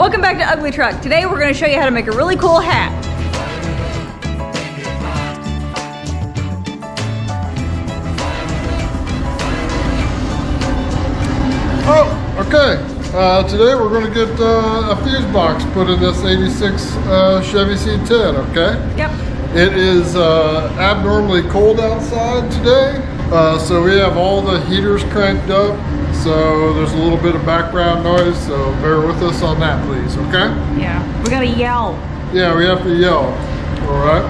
Welcome back to Ugly Truck. Today we're going to show you how to make a really cool hat. Oh, okay. Today we're going to get a fuse box put in this 86 Chevy C10, okay? Yep. It is abnormally cold outside today, so we have all the heaters cranked up, so there's a little bit of background noise, so bear with us on that, please, okay? Yeah, we gotta yell. Yeah, we have to yell, all right?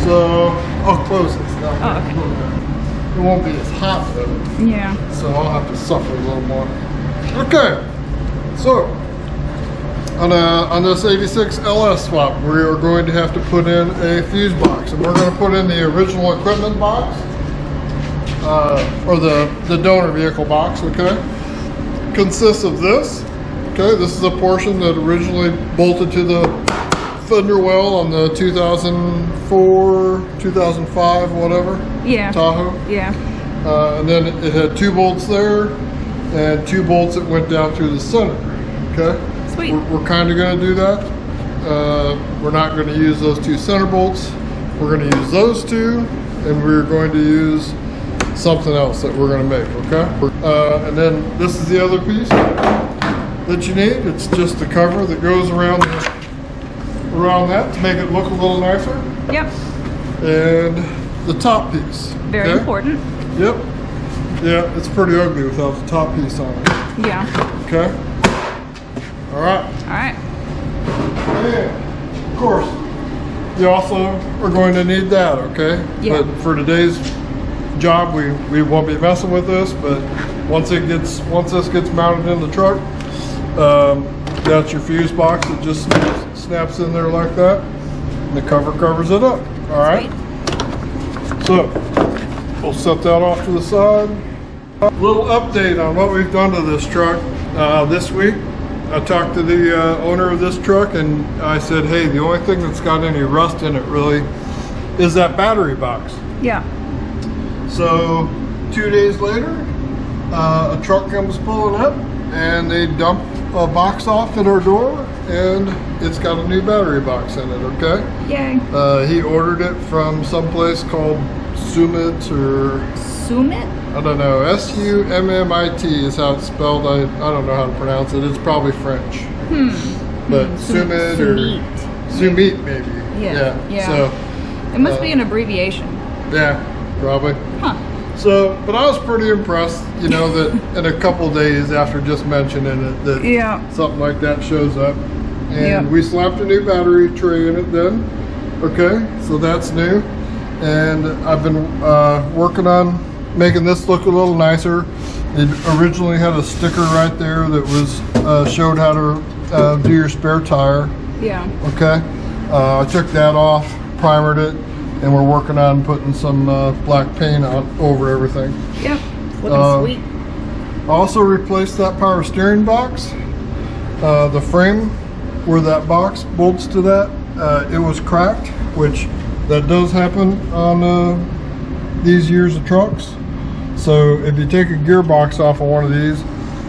So, I'll close this now. Oh, okay. It won't be as hot though. Yeah. So I'll have to suffer a little more. Okay, so on this 86 LS swap, we are going to have to put in a fuse box, and we're going to put in the original equipment box, or the donor vehicle box. Okay, consists of this. Okay, this is a portion that originally bolted to the fender well on the 2004, 2005, whatever. Yeah. Tahoe. Yeah. And then it had 2 bolts there and 2 bolts that went down through the center. Okay. Sweet. We're kind of going to do that. We're not going to use those 2 center bolts. We're going to use those 2, and we're going to use something else that we're going to make. Okay. And then this is the other piece that you need. It's just the cover that goes around that to make it look a little nicer. Yep. And the top piece. Very important. Yep. Yeah, it's pretty ugly without the top piece on it. Yeah. Okay. All right. All right. And of course, you also are going to need that. Okay. Yeah. But for today's job, we won't be messing with this. But once this gets mounted in the truck, that's your fuse box. It just snaps in there like that, and the cover covers it up. All right. Sweet. So we'll set that off to the side. A little update on what we've done to this truck this week. I talked to the owner of this truck, and I said, hey, the only thing that's got any rust in it really is that battery box. Yeah. So 2 days later, a truck comes pulling up, and they dump a box off at our door, and it's got a new battery box in it. Okay. Yay. He ordered it from someplace called Summit, or Summit? I don't know. Summit is how it's spelled. I don't know how to pronounce it. It's probably French. But Summit or Summit maybe. Yeah. Yeah. So it must be an abbreviation. yeah, probably. Huh. So, but I was pretty impressed, you know, that in a couple days after just mentioning it, that something like that shows up. And we slapped a new battery tray in it then. Okay, so that's new. And I've been working on making this look a little nicer. It originally had a sticker right there that was showed how to do your spare tire. Yeah. Okay. I took that off, primered it, and we're working on putting some black paint on over everything. Yep. Looking sweet. I also replaced that power steering box. The frame where that box bolts to that, it was cracked, which that does happen on these years of trucks. So if you take a gearbox off of one of these,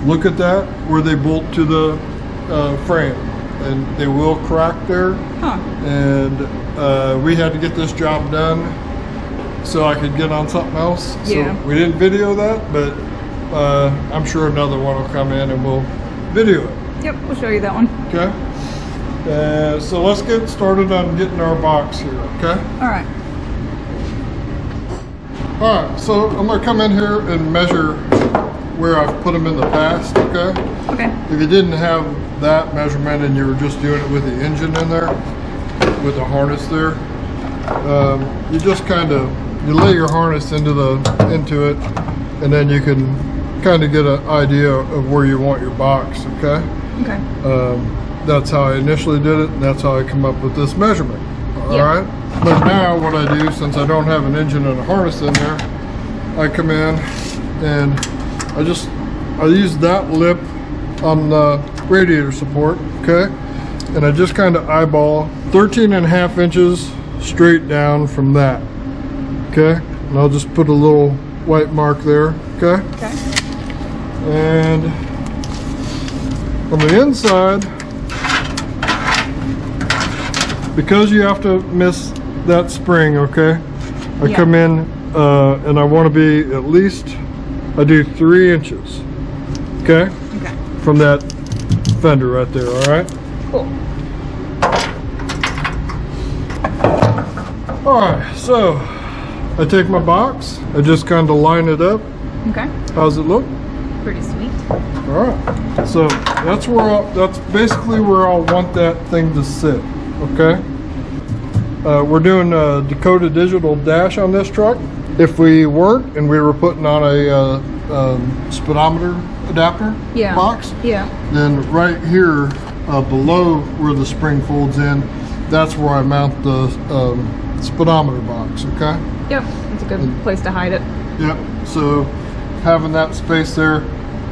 look at that where they bolt to the frame, and they will crack there. Huh. And we had to get this job done so I could get on something else. Yeah. So we didn't video that, but I'm sure another one will come in and we'll video it. Yep, we'll show you that one. Okay. So let's get started on getting our box here, okay? All right. All right, so I'm gonna come in here and measure where I've put them in the past, okay? Okay. If you didn't have that measurement and you were just doing it with the engine in there, with the harness there, you just you lay your harness into it, and then you can kind of get an idea of where you want your box, okay? Okay. That's how I initially did it, and that's how I come up with this measurement. All right. But now what I do, since I don't have an engine and a harness in there, I come in and I use that lip on the radiator support, okay? And I just kind of eyeball 13.5 inches straight down from that, okay? And I'll just put a little white mark there, okay? Okay. And on the inside, because you have to miss that spring, okay? I come in and I want to be at least, I do 3 inches, okay? Okay. From that fender right there, all right? Cool. All right, so I take my box, I just kind of line it up. Okay. How's it look? Pretty sweet. All right, so that's basically where I'll want that thing to sit, okay? We're doing a Dakota digital dash on this truck. If we weren't and we were putting on a speedometer adapter box, then right here below where the spring folds in, that's where I mount the speedometer box, okay? Yep, it's a good place to hide it. Yep, so having that space there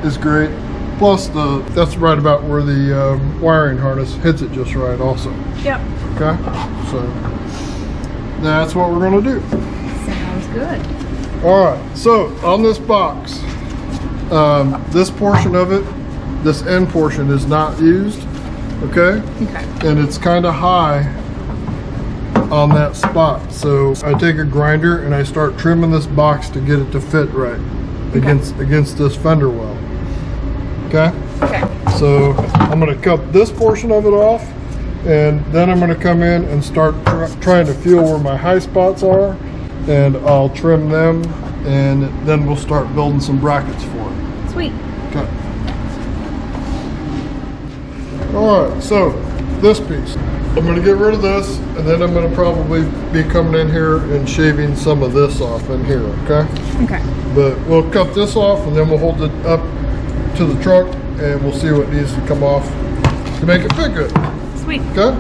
is great. Plus that's right about where the wiring harness hits it just right also. Yep. Okay, so that's what we're gonna do. Sounds good. All right, so on this box, this portion of it, this end portion is not used, okay? Okay. And it's kind of high on that spot. So I take a grinder and I start trimming this box to get it to fit right against this fender well. Okay? Okay. So I'm going to cut this portion of it off, and then I'm going to come in and start trying to feel where my high spots are, and I'll trim them, and then we'll start building some brackets for it. Sweet. Okay. All right, so this piece, I'm going to get rid of this, and then I'm going to probably be coming in here and shaving some of this off in here, okay? Okay. But we'll cut this off, and then we'll hold it up to the truck, and we'll see what needs to come off to make it fit good. Sweet. Okay?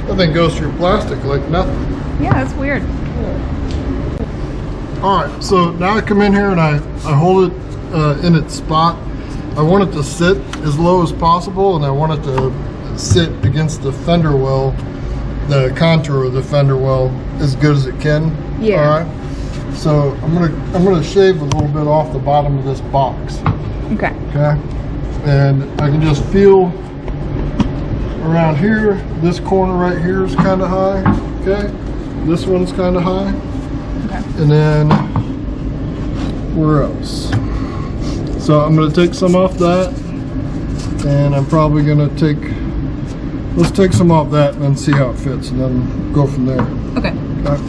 That thing goes through plastic like nothing. Yeah, that's weird. All right, so now I come in here and I hold it in its spot. I want it to sit as low as possible, and I want it to sit against the fender well, the contour of the fender well, as good as it can. Yeah. All right. So I'm gonna shave a little bit off the bottom of this box. Okay. Okay. And I can just feel around here. This corner right here is kind of high. Okay. This one's kind of high. Okay. And then where else? So I'm going to take some off that, and I'm probably going to let's take some off that and then see how it fits, and then go from there. Okay. Okay.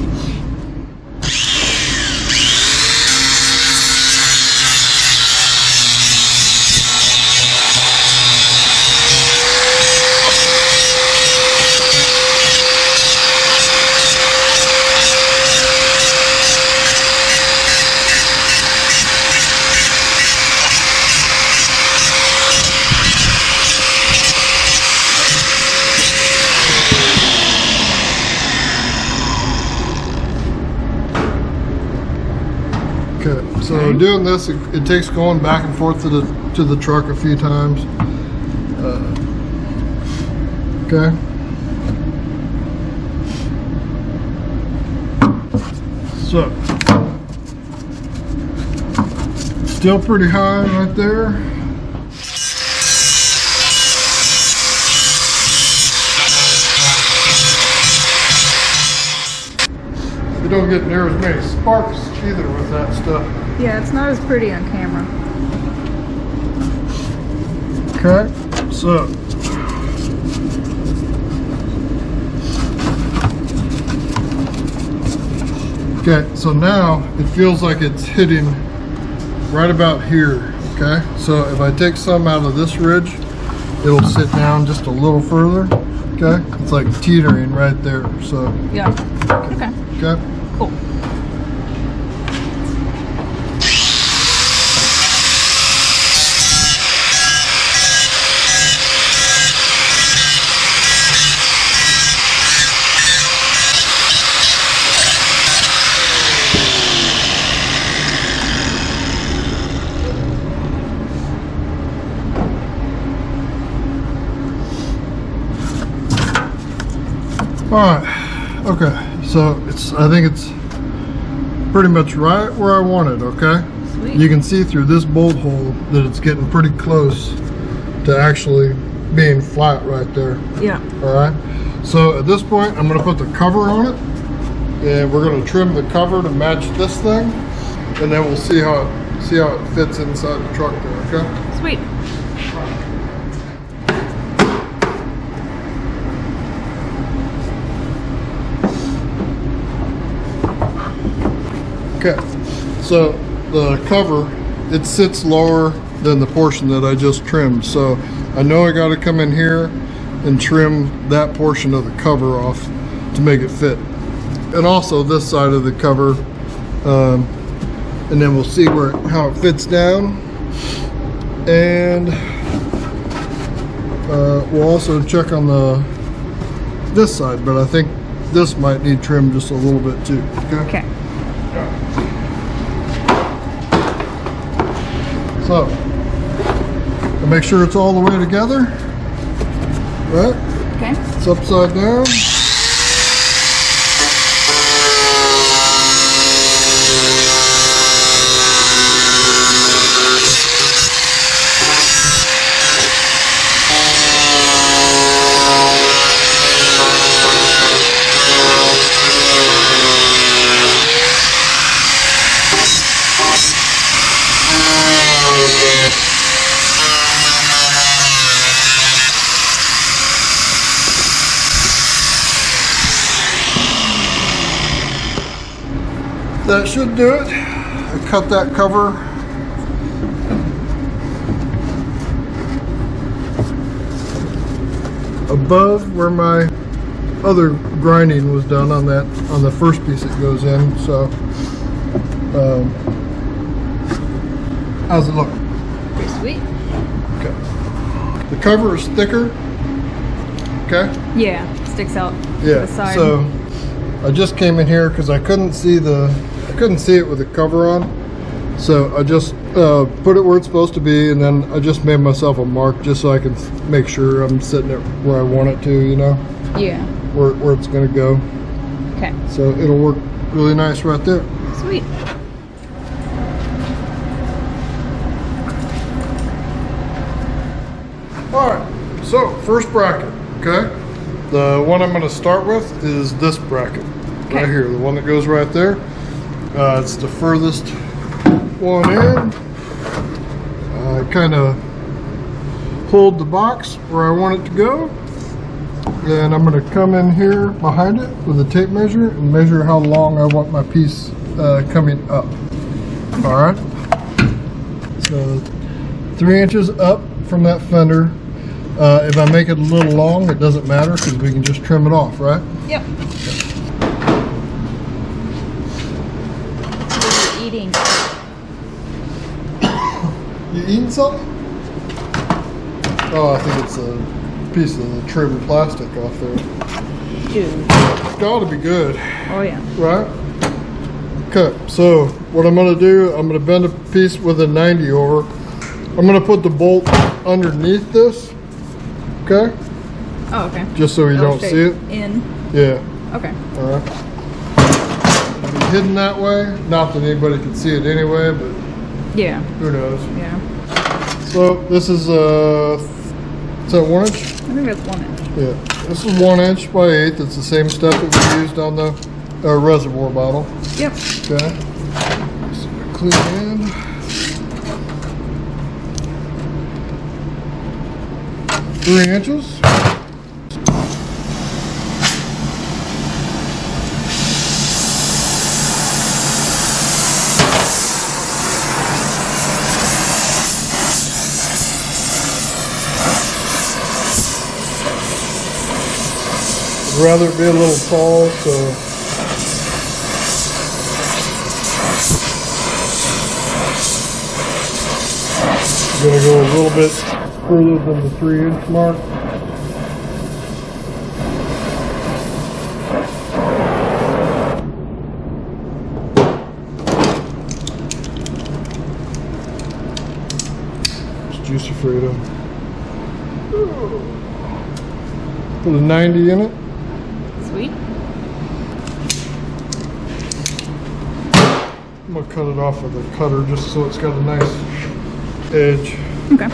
Okay, so doing this, it takes going back and forth to the truck a few times. Okay. So, still pretty high right there. You don't get near as many sparks either with that stuff. Yeah, it's not as pretty on camera. Okay, so now it feels like it's hitting right about here. Okay, so if I take some out of this ridge, it'll sit down just a little further. Okay, it's like teetering right there. So yeah. Okay. Okay. Cool. Alright, okay, so I think it's pretty much right where I want it, okay? Sweet. You can see through this bolt hole that it's getting pretty close to actually being flat right there. Yeah. Alright, so at this point I'm going to put the cover on it, and we're going to trim the cover to match this thing, and then we'll see how it fits inside the truck there, okay? Sweet. Okay, so the cover, it sits lower than the portion that I just trimmed, so I know I got to come in here and trim that portion of the cover off to make it fit, and also this side of the cover, and then we'll see how it fits down, and we'll also check on this side, but I think this might need trim just a little bit too. Okay. So, to make sure it's all the way together, right? Okay. It's upside down. That should do it. I cut that cover. Above where my other grinding was done on the first piece it goes in. So, how's it look? Pretty sweet. Okay. The cover is thicker. Okay. Yeah, sticks out to Yeah. the side. So I just came in here because I couldn't see it with the cover on. So I just put it where it's supposed to be, and then I just made myself a mark just so I can make sure I'm sitting it where I want it to, you know? Yeah. Where it's gonna go. Okay. So it'll work really nice right there. Sweet. Alright, so first bracket, okay? The one I'm gonna start with is this bracket. Okay. Right here, the one that goes right there. It's the furthest one in. I kind of pulled the box where I want it to go. Then I'm going to come in here behind it with a tape measure and measure how long I want my piece coming up. Alright. So 3 inches up from that fender. If I make it a little long, it doesn't matter because we can just trim it off, right? Yep. Eating. You eating something? Oh, I think it's a piece of the trim plastic off there. Dude. It's gotta be good. Oh yeah. Right? Okay, so what I'm gonna do, I'm gonna bend a piece with a 90 over. I'm gonna put the bolt underneath this. Okay? Oh, okay. Just so you don't see it. In. Yeah. Okay. Alright. It'll be hidden that way. Not that anybody can see it anyway, but Yeah. who knows. Yeah. So this is is that 1 inch? I think that's 1 inch. Yeah. This is 1 inch by 8. It's the same stuff that we used on the reservoir bottle. Yep. Okay. So clean in. Three inches. I'd rather it be a little tall, so I'm gonna go a little bit further than the 3-inch mark. It's juicy Frito. Put a 90 in it. Sweet. Sweet. I'm gonna cut it off with a cutter just so it's got a nice edge. Okay.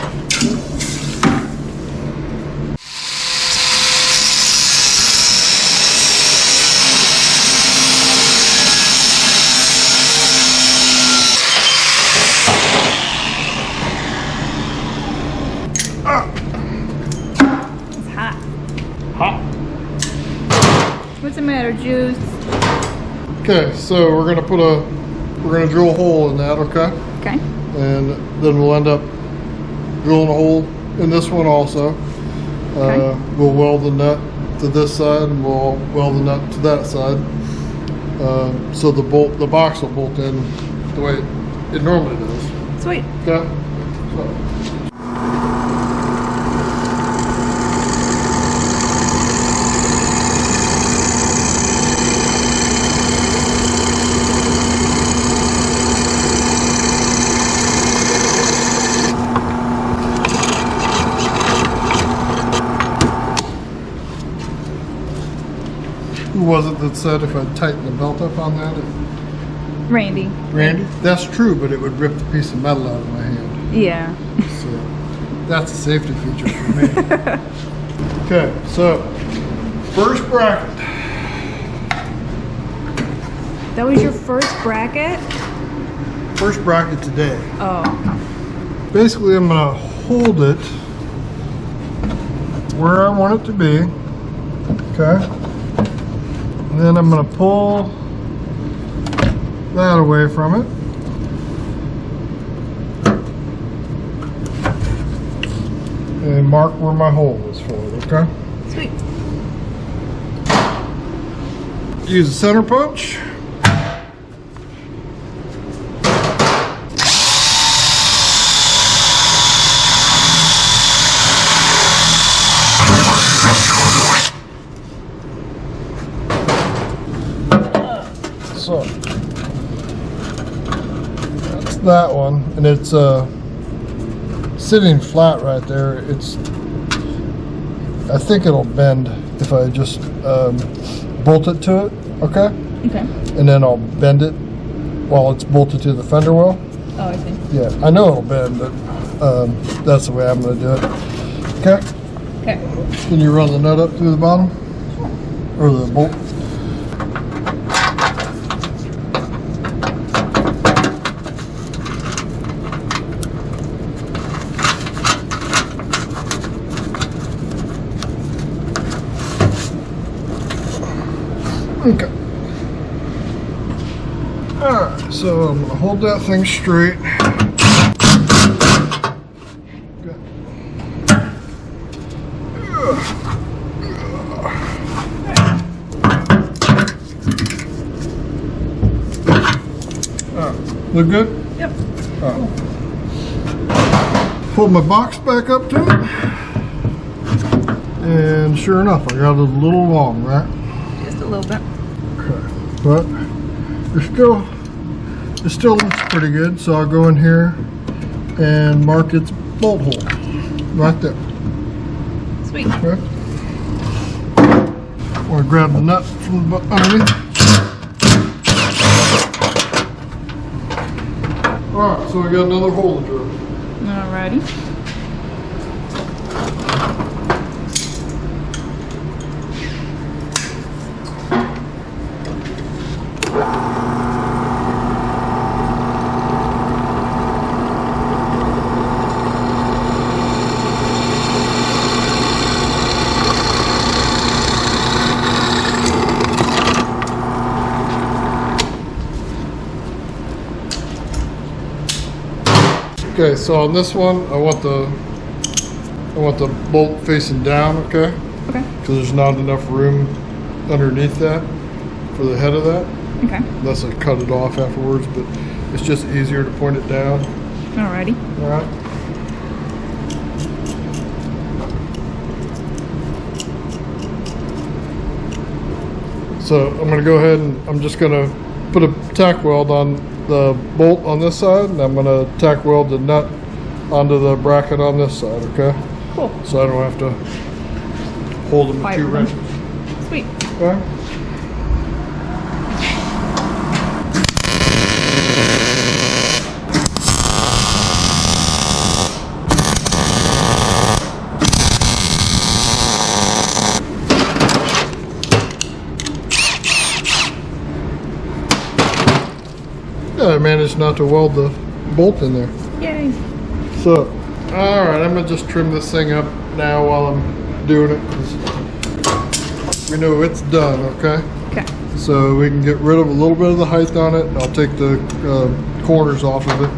It's hot. Hot. What's the matter, Juice? Okay, so we're gonna drill a hole in that, okay? Okay. And then we'll end up drilling a hole in this one also. Okay. We'll weld the nut to this side and we'll weld the nut to that side. So the box will bolt in the way it normally does. Sweet. Okay? So. Who was it that said if I tighten the belt up on that? Randy. Randy? That's true, but it would rip the piece of metal out of my hand. Yeah. So that's a safety feature for me. Okay, so first bracket. That was your first bracket? First bracket today. Oh. Basically, I'm gonna hold it where I want it to be. Okay. And then I'm going to pull that away from it. And mark where my hole is for it, okay? Sweet. Use a center punch. So that's that one, and it's sitting flat right there. I think it'll bend if I just bolt it to it. Okay. Okay. And then I'll bend it while it's bolted to the fender well. Oh, I see. Yeah, I know it'll bend, but that's the way I'm going to do it. Okay. Okay. Can you run the nut up through the bottom, or the bolt? Okay. Alright, so I'm going to hold that thing straight. Look good? Yep. Pull my box back up to it. And sure enough, I got it a little long, right? Just a little bit. Okay. But it still looks pretty good, so I'll go in here and mark its bolt hole right there. Sweet. Okay. I'm going to grab the nut from underneath. Alright, so we got another hole to drill. Alrighty. Okay, so on this one, I want the bolt facing down, okay? Okay. Because there's not enough room underneath that for the head of that. Okay. Unless I cut it off afterwards, but it's just easier to point it down. Alrighty. All right. So I'm going to go ahead and I'm just going to put a tack weld on the bolt on this side, and I'm going to tack weld the nut onto the bracket on this side, okay? Cool. So I don't have to hold them with Fight two with them. wrenches. Sweet. Okay. Yeah, I managed not to weld the bolt in there. Yay. So, alright, I'm going to just trim this thing up now while I'm doing it, 'cause we know it's done, okay? Okay. So we can get rid of a little bit of the height on it. I'll take the corners off of it.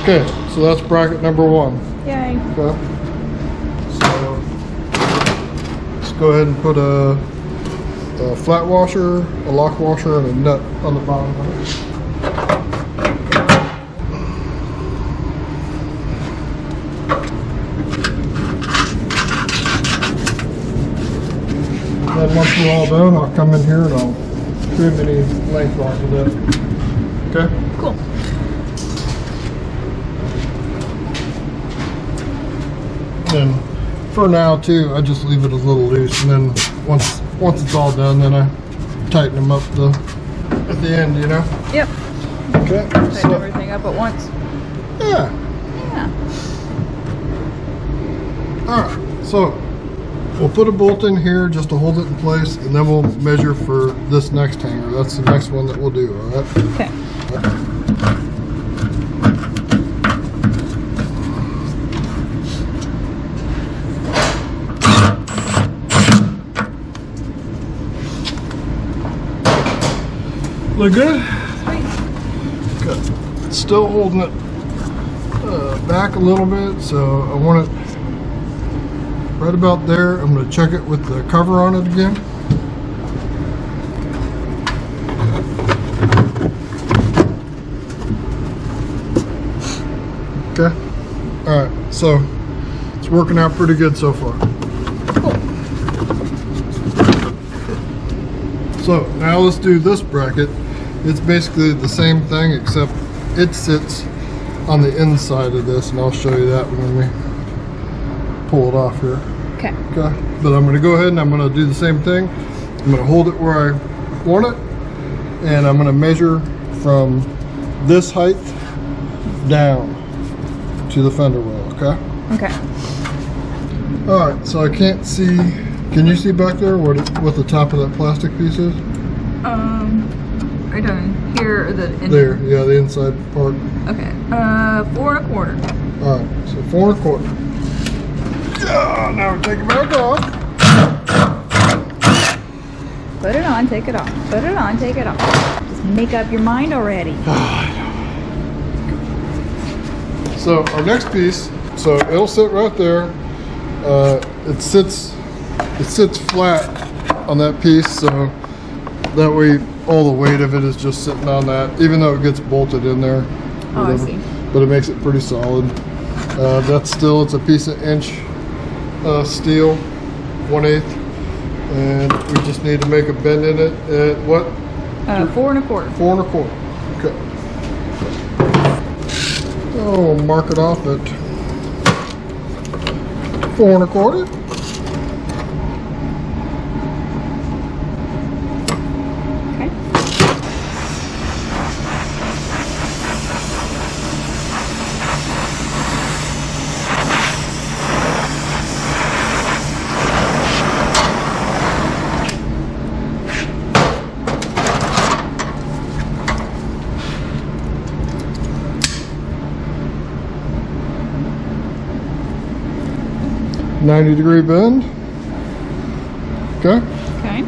Okay, so that's bracket number 1. Yay. Okay. So let's go ahead and put a flat washer, a lock washer, and a nut on the bottom of it. Then once we're all done, I'll come in here and I'll trim any length off of that. Okay? Cool. And for now too, I just leave it a little loose, and then once it's all done, then I tighten them up at the end, you know? Yep. Okay. Tighten everything up at once. Yeah. Yeah. Alright, so we'll put a bolt in here just to hold it in place, and then we'll measure for this next hanger. That's the next one that we'll do, alright? Okay. Look good? Sweet. Good. Still holding it back a little bit, so I want it right about there. I'm going to check it with the cover on it again. Okay. Alright, so it's working out pretty good so far. Cool. So now let's do this bracket. It's basically the same thing, except it sits on the inside of this, and I'll show you that when we pull it off here. Okay. Okay. But I'm going to go ahead and I'm going to do the same thing. I'm going to hold it where I want it, and I'm going to measure from this height down to the fender well. Okay. Okay. All right. So I can't see. Can you see back there what the top of that plastic piece is? Right down here, or the There, yeah, the inside part. Okay. 4 1/4. All right, so 4 1/4. Yeah, now we take it back off. Put it on, take it off. Put it on, take it off. Just make up your mind already. So our next piece, so it'll sit right there. It sits flat on that piece, so that way all the weight of it is just sitting on that, even though it gets bolted in there. Oh, I see. But it makes it pretty solid. It's a piece of inch steel, 1/8, and we just need to make a bend in it at what? 4 1/4. 4 1/4. Okay. So we'll mark it off at 4 1/4. Okay. .90-degree bend. Okay. Okay.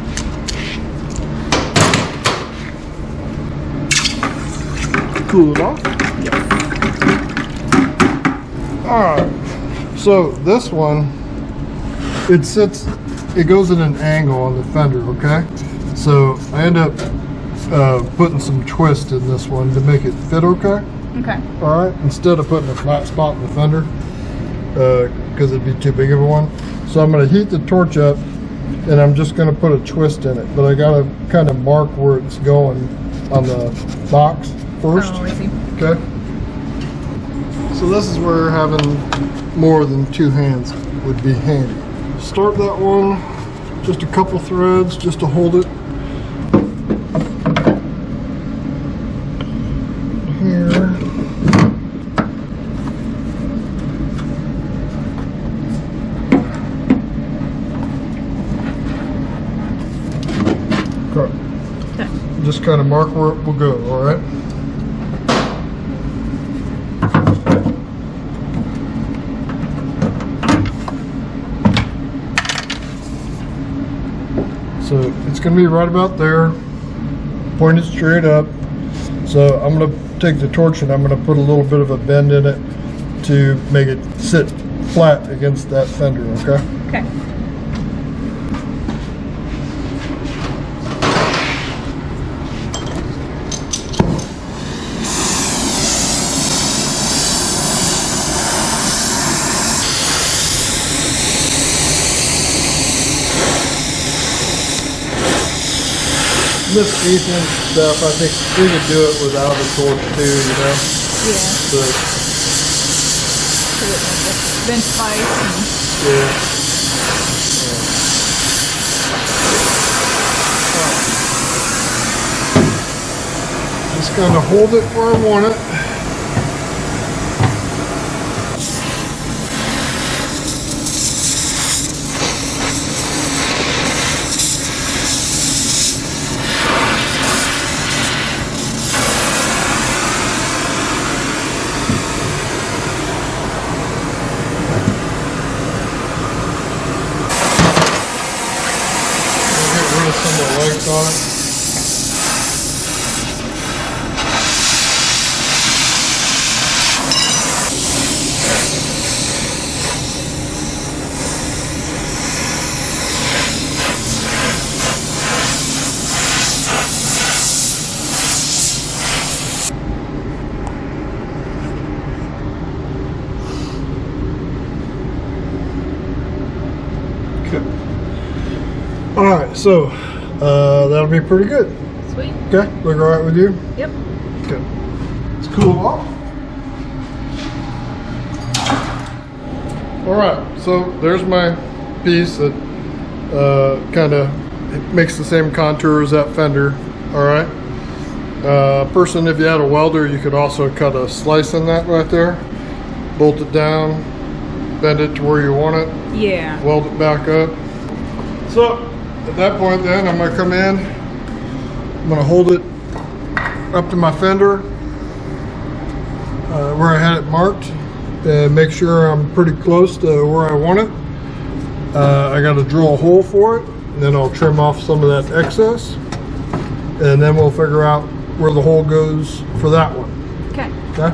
Cool it off. Alright. So this one, it goes at an angle on the fender, okay? So I end up putting some twist in this one to make it fit okay. Okay. All right, instead of putting a flat spot in the fender, because it'd be too big of a one. So I'm going to heat the torch up, and I'm just going to put a twist in it. But I got to kind of mark where it's going on the box first. Oh, I see. Okay. So this is where having more than two hands would be handy. Start that one, just a couple threads just to hold it. Here. Okay. Just kind of mark where it will go, all right? So it's going to be right about there, pointed straight up. So I'm going to take the torch and I'm going to put a little bit of a bend in it to make it sit flat against that fender, okay? Okay. This 1/8" stuff, I think we could do it without a torch too, you know? Yeah. But, Bench spice. yeah. Just kind of hold it where I want it. Some of the legs on it. Okay. All right, so that'll be pretty good. Sweet. Okay, look all right with you? Yep. Okay. Let's cool off. All right, so there's my piece that kind of makes the same contour as that fender. All right. Person, if you had a welder, you could also cut a slice in that right there, bolt it down, bend it to where you want it. Yeah. Weld it back up. So at that point then, I'm gonna come in, I'm gonna hold it up to my fender, where I had it marked, and make sure I'm pretty close to where I want it. I gotta drill a hole for it, and then I'll trim off some of that excess, and then we'll figure out where the hole goes for that one. Okay. Okay?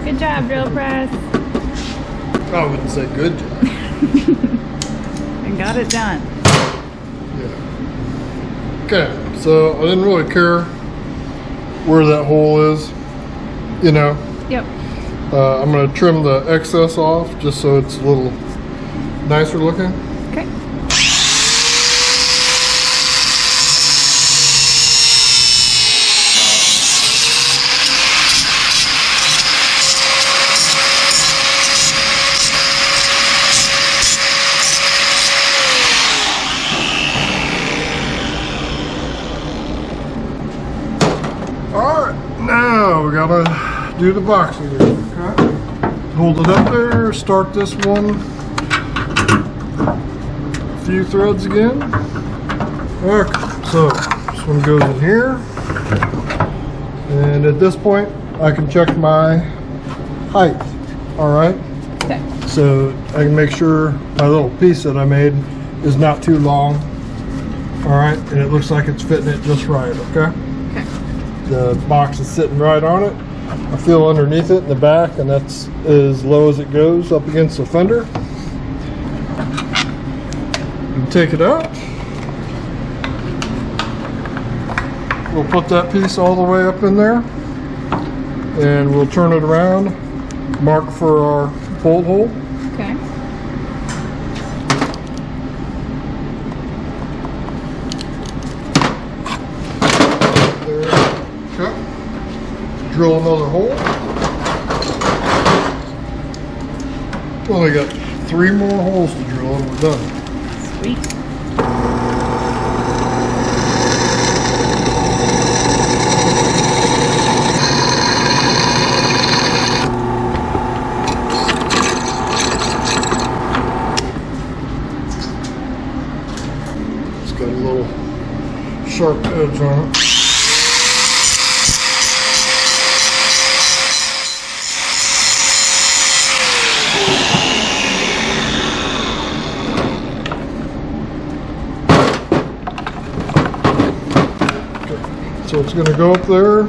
Good job, drill press. I wouldn't say good job. And got it done. Yeah. Okay, so I didn't really care where that hole is, you know. Yep. I'm going to trim the excess off just so it's a little nicer looking. Okay. Now we gotta do the boxing here, okay? Hold it up there, start this one. A few threads again. Okay, so this one goes in here. And at this point, I can check my height. All right. Okay. So I can make sure my little piece that I made is not too long. All right, and it looks like it's fitting it just right. Okay. Okay. The box is sitting right on it. I feel underneath it in the back, and that's as low as it goes up against the fender. You take it out. We'll put that piece all the way up in there, and we'll turn it around, mark for our bolt hole. Okay. There. Okay. Drill another hole. Only got 3 more holes to drill and we're done. Sweet. It's got a little sharp edge on it. So it's going to go up there.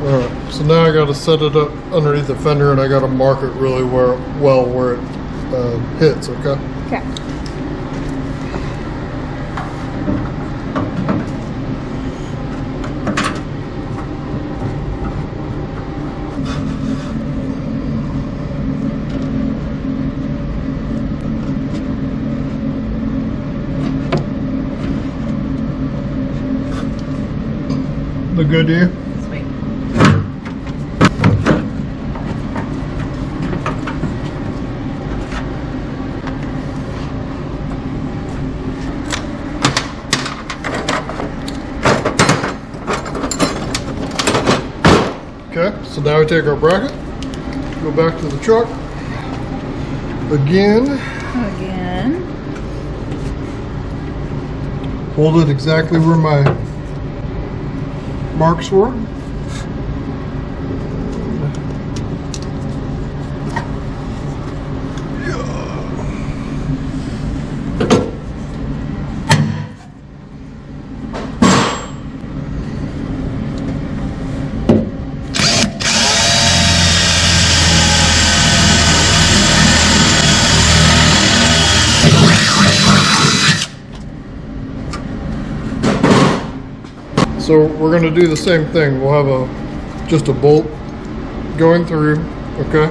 Alright, so now I got to set it up underneath the fender, and I got to mark it really where it hits, okay? Okay. Look good to you? Sweet. Okay, so now we take our bracket, go back to the truck, again, hold it exactly where my marks were. So we're going to do the same thing. We'll have just a bolt going through, okay?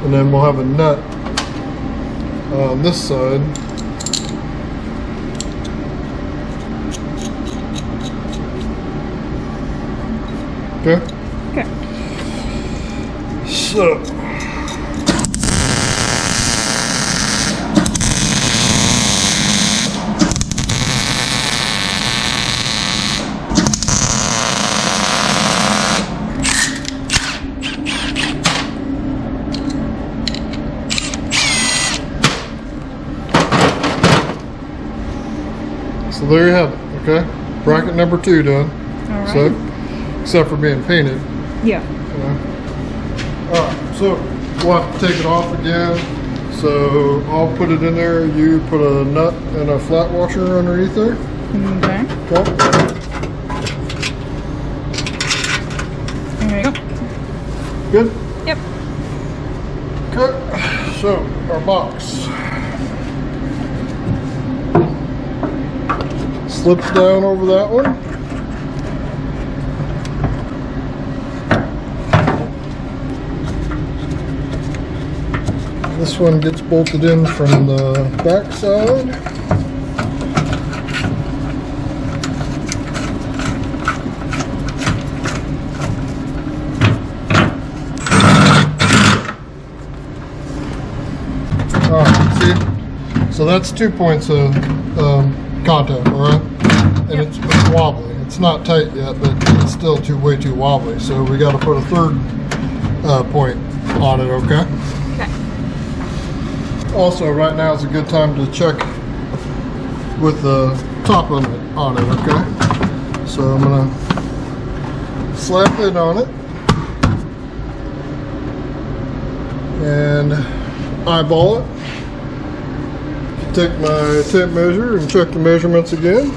And then we'll have a nut on this side. Okay? Okay. So So there you have it, okay? Bracket number 2 done. All right. So, except for being painted. Yeah. Alright, so we'll have to take it off again. So I'll put it in there. You put a nut and a flat washer underneath there. Okay. Okay. There you go. Good? Yep. Okay. So our box slips down over that one. This one gets bolted in from the back side. Alright, see? So that's 2 points of contact, alright? And it's wobbly. It's not tight yet, but it's still way too wobbly. So we got to put a third point on it, okay? Okay. Also, right now is a good time to check with the top on it, okay? So I'm gonna slap it on it and eyeball it. Take my tape measure and check the measurements again.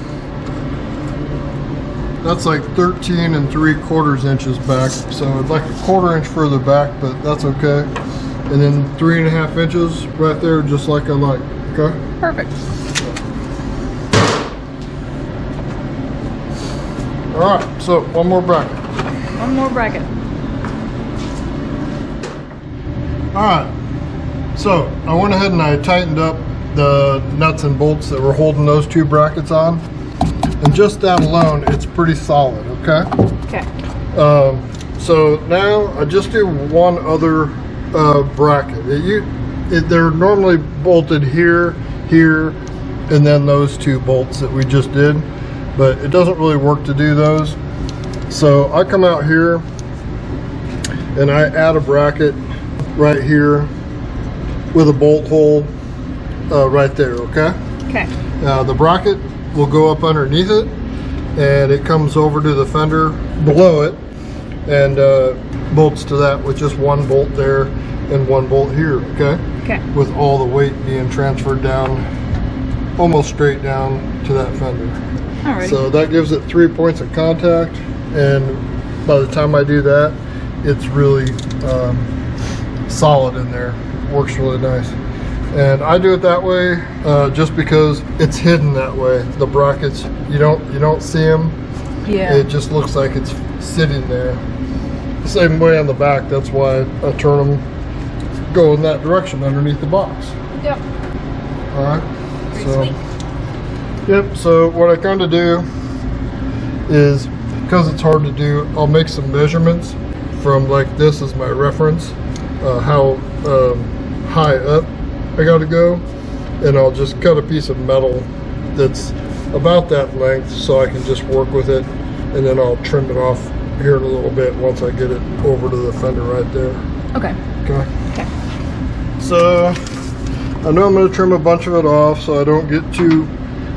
That's like 13 3/4 inches back, so I'd like a 1/4 inch further back, but that's okay. And then 3.5 inches right there, just like I like, okay? Perfect. All right, so one more bracket. One more bracket. All right, so I went ahead and I tightened up the nuts and bolts that were holding those 2 brackets on. And just that alone, it's pretty solid, okay? Okay. So now I just do one other bracket. They're normally bolted here, here, and then those 2 bolts that we just did, but it doesn't really work to do those. So I come out here and I add a bracket right here with a bolt hole right there, okay? Okay. The bracket will go up underneath it, and it comes over to the fender below it and bolts to that with just 1 bolt there and 1 bolt here, okay? Okay. With all the weight being transferred down, almost straight down to that fender. Alrighty. So that gives it 3 points of contact, and by the time I do that, it's really solid in there. Works really nice. And I do it that way just because it's hidden that way. The brackets, you don't see them. Yeah. It just looks like it's sitting there. The same way on the back. That's why I turn them, go in that direction underneath the box. Yep. All right. Pretty sweet. Yep. So what I kind of do is, because it's hard to do, I'll make some measurements from like this as my reference, how high up I gotta go, and I'll just cut a piece of metal that's about that length so I can just work with it, and then I'll trim it off here in a little bit once I get it over to the fender right there. Okay. Okay. Okay. So I know I'm gonna trim a bunch of it off so I don't get too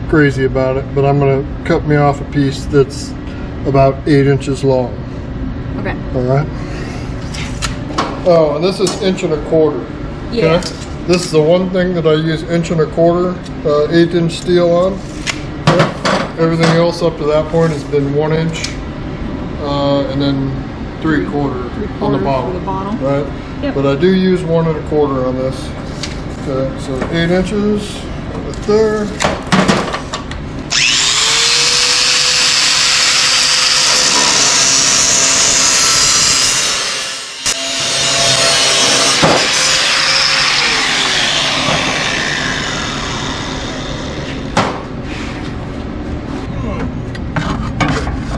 crazy about it, but I'm gonna cut me off a piece that's about 8 inches long. Okay. All right. Oh, and this is 1.25 inches. Yeah. Okay? This is the one thing that I use 1.25 inch, 8-inch steel on. Okay? Everything else up to that point has been 1 inch, and then 3/4 on the bottom. For the bottom. Right. Yep. But I do use 1.25 on this. Okay, so 8 inches right there.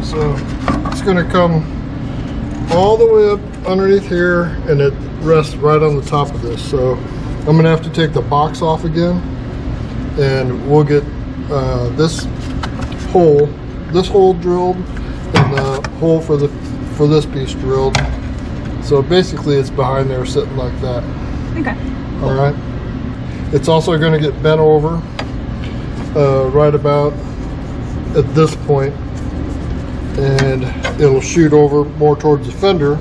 So it's going to come all the way up underneath here, and it rests right on the top of this. So I'm going to have to take the box off again, and we'll get this hole drilled, and the hole for this piece drilled. So basically it's behind there sitting like that. Okay. All right. It's also going to get bent over right about at this point, and it'll shoot over more towards the fender,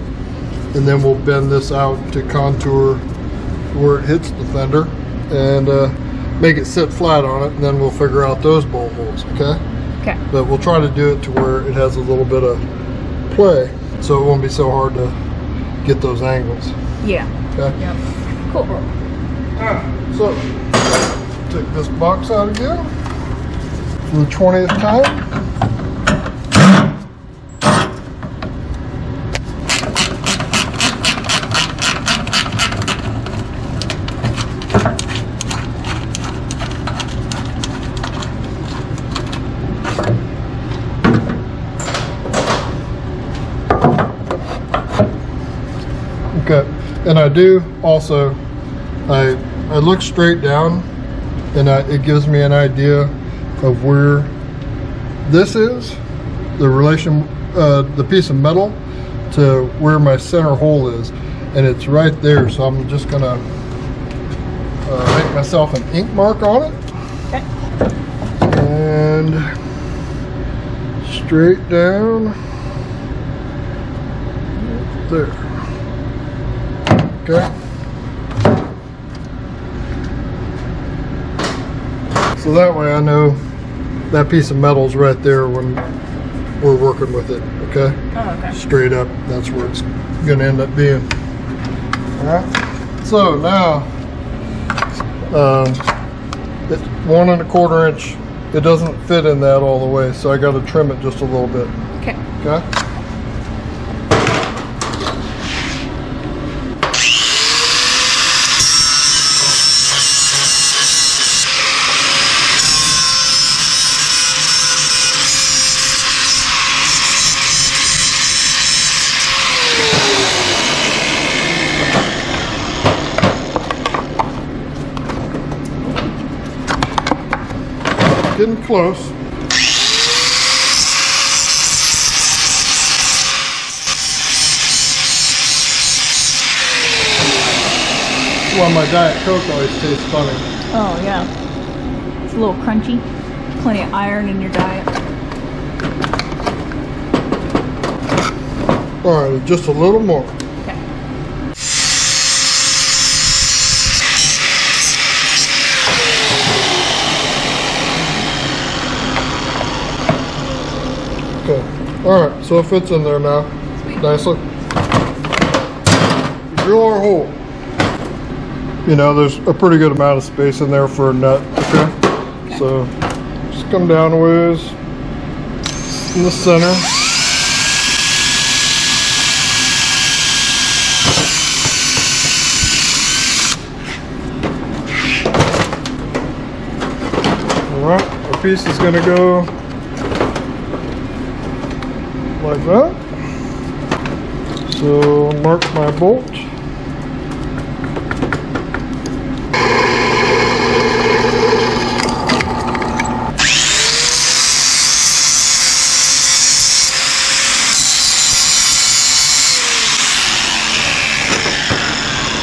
and then we'll bend this out to contour where it hits the fender and make it sit flat on it, and then we'll figure out those bolt holes. Okay. Okay. But we'll try to do it to where it has a little bit of play, so it won't be so hard to get those angles. Yeah. Okay. Yep. Cool. So take this box out again for the 20th time. Okay, and I do also, I look straight down, and it gives me an idea of where this is, the relation, the piece of metal to where my center hole is, and it's right there. So I'm just gonna make myself an ink mark on it. Okay. And and straight down there. Okay. So that way I know that piece of metal's right there when we're working with it. Okay. Oh, okay. Straight up, that's where it's gonna end up being. Alright. So now it's 1 1/4 inch. It doesn't fit in that all the way, so I got to trim it just a little bit. Okay. Okay. Getting close. Well, my Diet Coke always tastes funny. Oh, yeah. It's a little crunchy. Plenty of iron in your diet. Alright, just a little more. Okay. Okay. Alright, so it fits in there now. Sweet. Nicely. Drill our hole. You know, there's a pretty good amount of space in there for a nut. Okay. So just come down a ways in the center. Alright, our piece is going to go like that. So mark my bolt.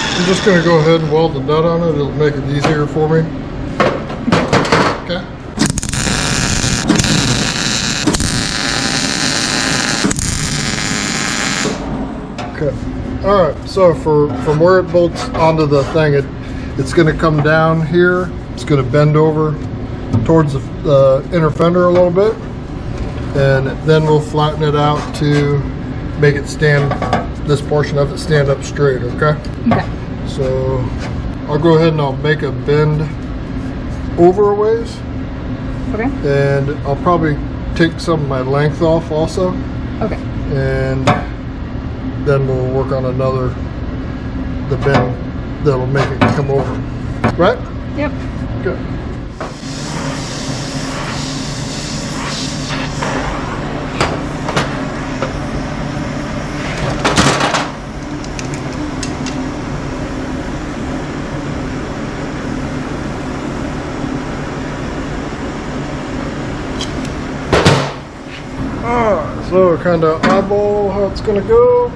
I'm just going to go ahead and weld the nut on it. It'll make it easier for me. Okay. Okay. All right. So from where it bolts onto the thing, it's going to come down here. It's going to bend over towards the inner fender a little bit, and then we'll flatten it out to make it stand. This portion of it stand up straight. Okay. Okay. So I'll go ahead and I'll make a bend over a ways. Okay. And I'll probably take some of my length off also. Okay. And then we'll work on the bend that'll make it come over. Right? Yep. Good. So kind of eyeball how it's going to go.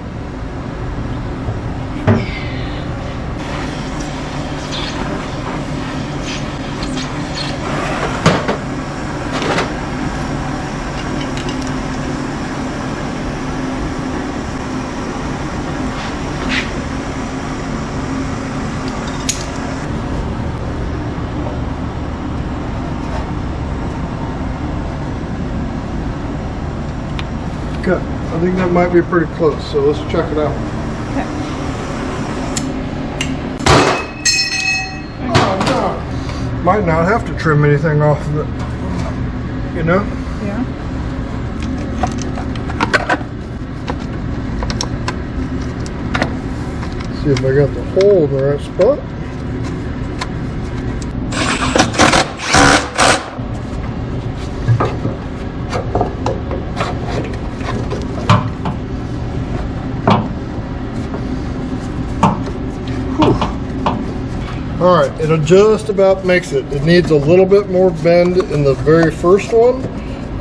Okay, I think that might be pretty close, so let's check it out. Okay. Oh no! Might not have to trim anything off of it, you know? Yeah. See if I got the hole in the right spot. Alright, it just about makes it. It needs a little bit more bend in the very first one,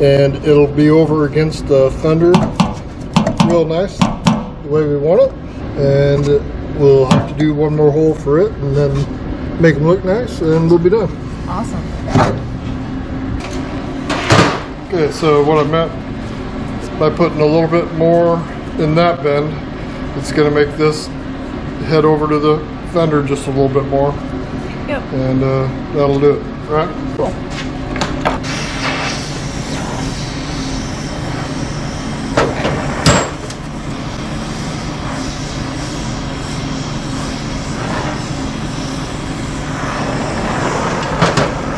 and it'll be over against the fender real nice, the way we want it. And we'll have to do one more hole for it, and then make them look nice, and we'll be done. Awesome. Okay, so what I meant by putting a little bit more in that bend, it's going to make this head over to the fender just a little bit more. Yep. And that'll do it, right? Cool.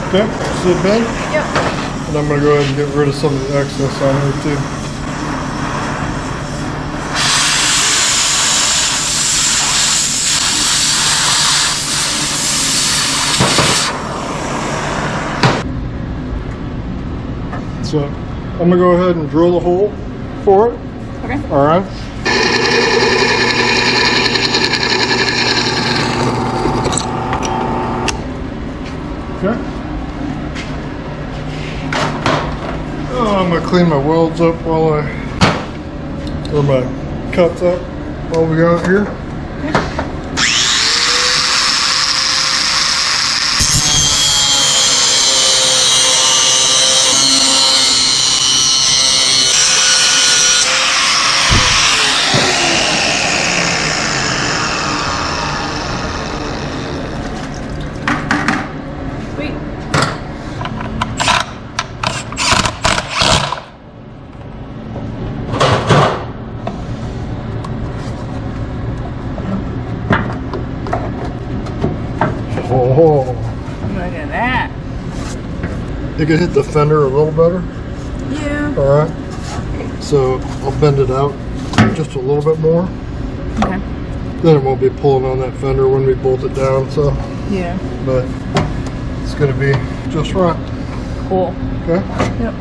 Okay, so bend? Yep. And I'm going to go ahead and get rid of some of the excess on here too. So I'm going to go ahead and drill the hole for it. Okay. All right. Okay. Oh, I'm going to clean my welds up while or my cuts up while we got it here. Oh, Look at that. you can hit the fender a little better. Yeah. All right. So I'll bend it out just a little bit more. Okay. Then it won't be pulling on that fender when we bolt it down. So. Yeah. But it's going to be just right. Cool. Okay. Yep.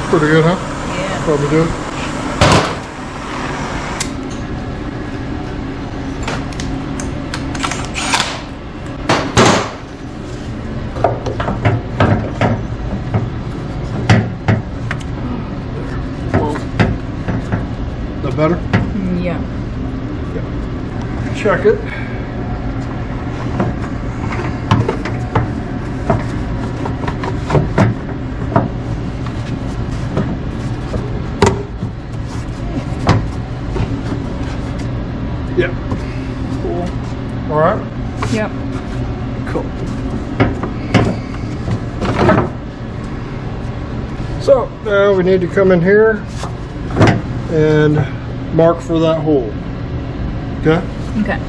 Pretty good, huh? Yeah. Probably do. Whoa. That better? Yeah. Check it. Yep. Cool. All right. Yep. Cool. So now we need to come in here and mark for that hole. Okay? Okay.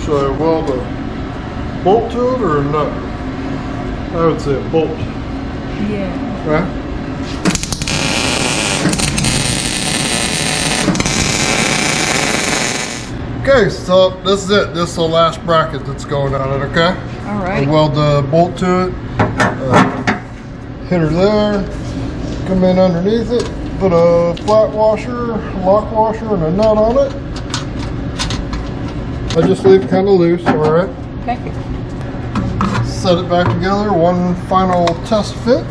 Should I weld a bolt to it or a nut? I would say a bolt. Yeah. Right? Okay, so this is it. This is the last bracket that's going on it, okay? All right. I'll weld the bolt to it. Hit her there. Come in underneath it. Put a flat washer, lock washer, and a nut on it. I just leave kind of loose, all right? Okay. Set it back together, one final test fit.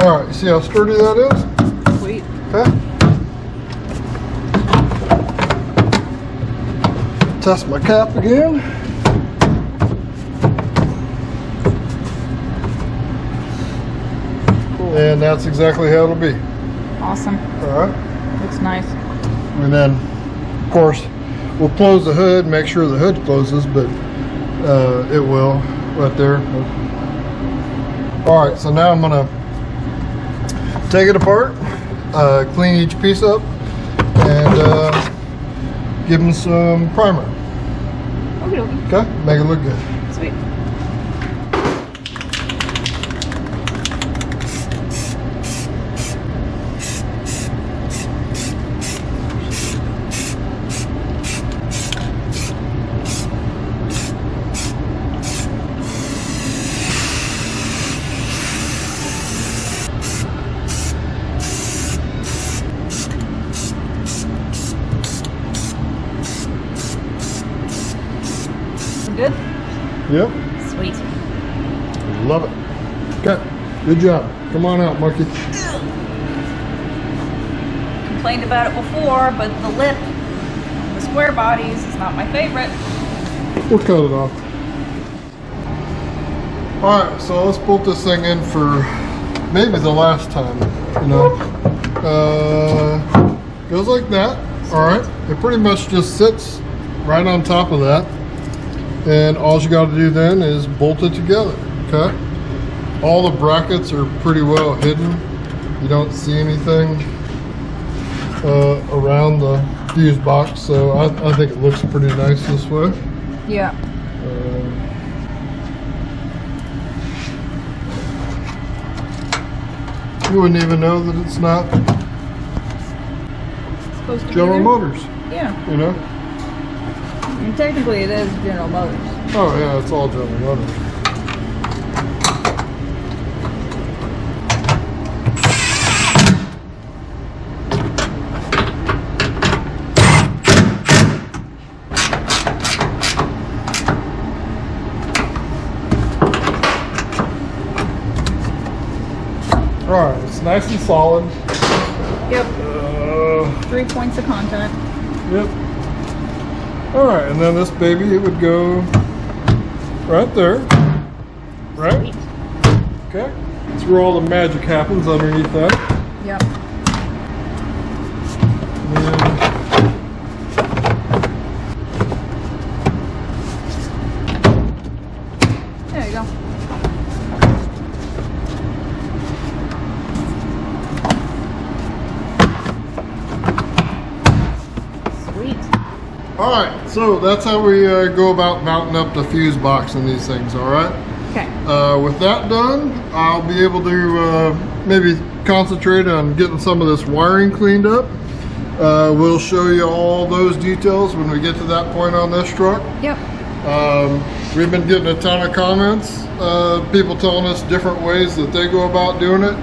All right, you see how sturdy that is? Sweet. Okay. Test my cap again. and that's exactly how it'll be. Awesome. All right. Looks nice. And then, of course, we'll close the hood, make sure the hood closes, but it will right there. All right, so now I'm gonna take it apart, clean each piece up, and give them some primer. Okay, make it look good. Sweet. Good? Yep. Sweet. Love it. Okay, good job. Come on out, monkey. Complained about it before, but the lip, the square bodies, is not my favorite. We'll cut it off. All right, so let's bolt this thing in for maybe the last time, you know. Goes like that. All right, it pretty much just sits right on top of that. And all you got to do then is bolt it together, okay? All the brackets are pretty well hidden. You don't see anything around the fuse box, so I think it looks pretty nice this way. Yeah. You wouldn't even know that it's not Supposed to General be Motors, Yeah. you know? And technically it is General Motors. Oh yeah, it's all General Motors. Alright, it's nice and solid. Yep. 3 points of contact. Yep. Alright, and then this baby, it would go right there. Right? Sweet. Okay. That's where all the magic happens underneath that. Yep. There you go. Alright, so that's how we go about mounting up the fuse box in these things, alright? Okay. With that done, I'll be able to maybe concentrate on getting some of this wiring cleaned up. We'll show you all those details when we get to that point on this truck. Yep. We've been getting a ton of comments, people telling us different ways that they go about doing it.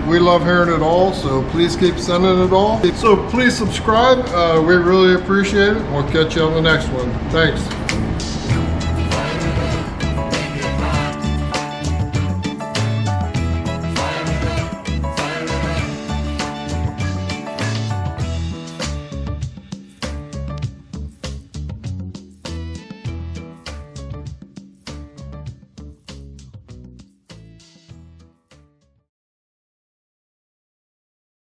We love hearing it all, so please keep sending it all. So please subscribe, we really appreciate it. We'll catch you on the next one. Thanks.